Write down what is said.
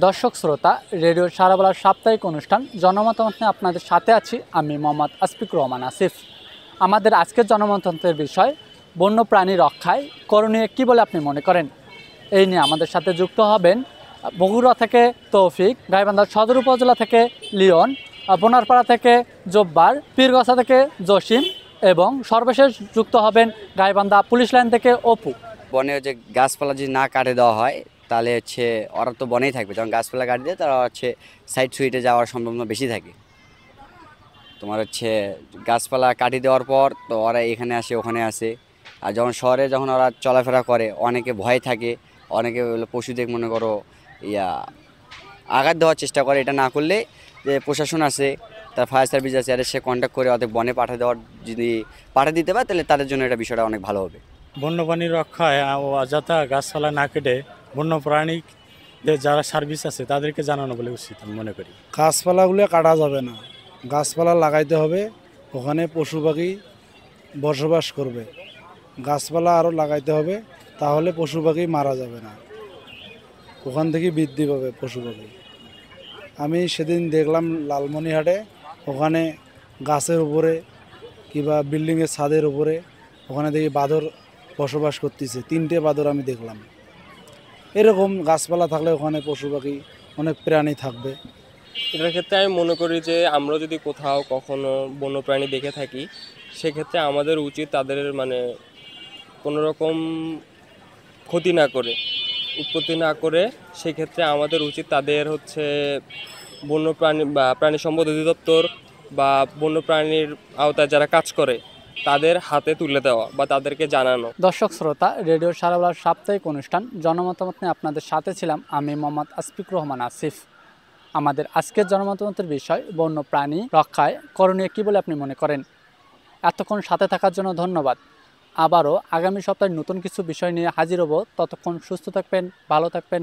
দর্শক শ্রোতা, রেডিও সারাবেলার সাপ্তাহিক অনুষ্ঠান জনমতামত নিয়ে আপনাদের সাথে আছি আমি মোহাম্মদ আসফিকুর রহমান আসিফ। আমাদের আজকের জনমতামতের বিষয় বন্যপ্রাণী রক্ষায় করণীয় কী বলে আপনি মনে করেন। এই নিয়ে আমাদের সাথে যুক্ত হবেন বগুড়া থেকে তৌফিক, গাইবান্ধা সদর উপজেলা থেকে লিওন, বোনারপাড়া থেকে জব্বার, পীরগছা থেকে জসিম এবং সর্বশেষ যুক্ত হবেন গাইবান্ধা পুলিশ লাইন থেকে অপু। বনে যে গাছপালা যদি না কাটে দেওয়া হয় তাহলে ওরা তো বনেই থাকবে। যখন গাছপালা কাটি দেয় তারা সাইড সুইটে যাওয়ার সম্ভাবনা বেশি থাকে। তোমার গাছপালা কাটি দেওয়ার পর তো ওরা এখানে আসে ওখানে আসে। আর যখন ওরা চলাফেরা করে অনেকে ভয় থাকে, অনেকে পশুদের মনে করো আঘাত দেওয়ার চেষ্টা করে। এটা না করলে যে প্রশাসন আছে, তার ফায়ার সার্ভিস আছে, আর সে কন্ট্যাক্ট করে ওদের বনে যদি পাঠিয়ে দিতে পারে তাহলে তাদের জন্য এটা বিষয়টা অনেক ভালো হবে। বন্যপ্রাণী রক্ষায় ও অযথা গাছপালা না কেটে বন্যপ্রাণীদের যারা সার্ভিস আছে তাদেরকে জানানো বলে উচিত আমি মনে করি। গাছপালাগুলো কাটা যাবে না, গাছপালা লাগাইতে হবে। ওখানে পশু পাখি বসবাস করবে, গাছপালা আরও লাগাইতে হবে, তাহলে পশু পাখি মারা যাবে না, ওখান থেকে বৃদ্ধি পাবে পশু পাখি। আমি সেদিন দেখলাম লালমনিহাটে, ওখানে গাছের উপরে কিংবা বিল্ডিংয়ের ছাদের উপরে ওখানে দেখি বাঁদর বসবাস করতেছে, 3টে বাঁদর আমি দেখলাম। এরকম গাছপালা থাকলে ওখানে পশু পাখি অনেক প্রাণী থাকবে। এটার ক্ষেত্রে আমি মনে করি যে আমরা যদি কোথাও কখনো বন্যপ্রাণী দেখে থাকি, সেক্ষেত্রে আমাদের উচিত তাদের কোনো রকম ক্ষতি না করে, উৎপত্তি না করে, সেক্ষেত্রে আমাদের উচিত তাদের বন্যপ্রাণী বা প্রাণী সম্পদ অধিদপ্তর বা বন্যপ্রাণীর আওতায় যারা কাজ করে তাদের হাতে তুলে দেওয়া বা তাদেরকে জানানো। দর্শক শ্রোতা, রেডিও সারাবেলার সাপ্তাহিক অনুষ্ঠান জনমতামত নিয়ে আপনাদের সাথে ছিলাম আমি মোহাম্মদ আসফিকুর রহমান আসিফ। আমাদের আজকের জনমতামতের বিষয় বন্যপ্রাণী রক্ষায় করণীয় কী বলে আপনি মনে করেন। এতক্ষণ সাথে থাকার জন্য ধন্যবাদ। আবারও আগামী সপ্তাহে নতুন কিছু বিষয় নিয়ে হাজির হব। ততক্ষণ সুস্থ থাকবেন, ভালো থাকবেন,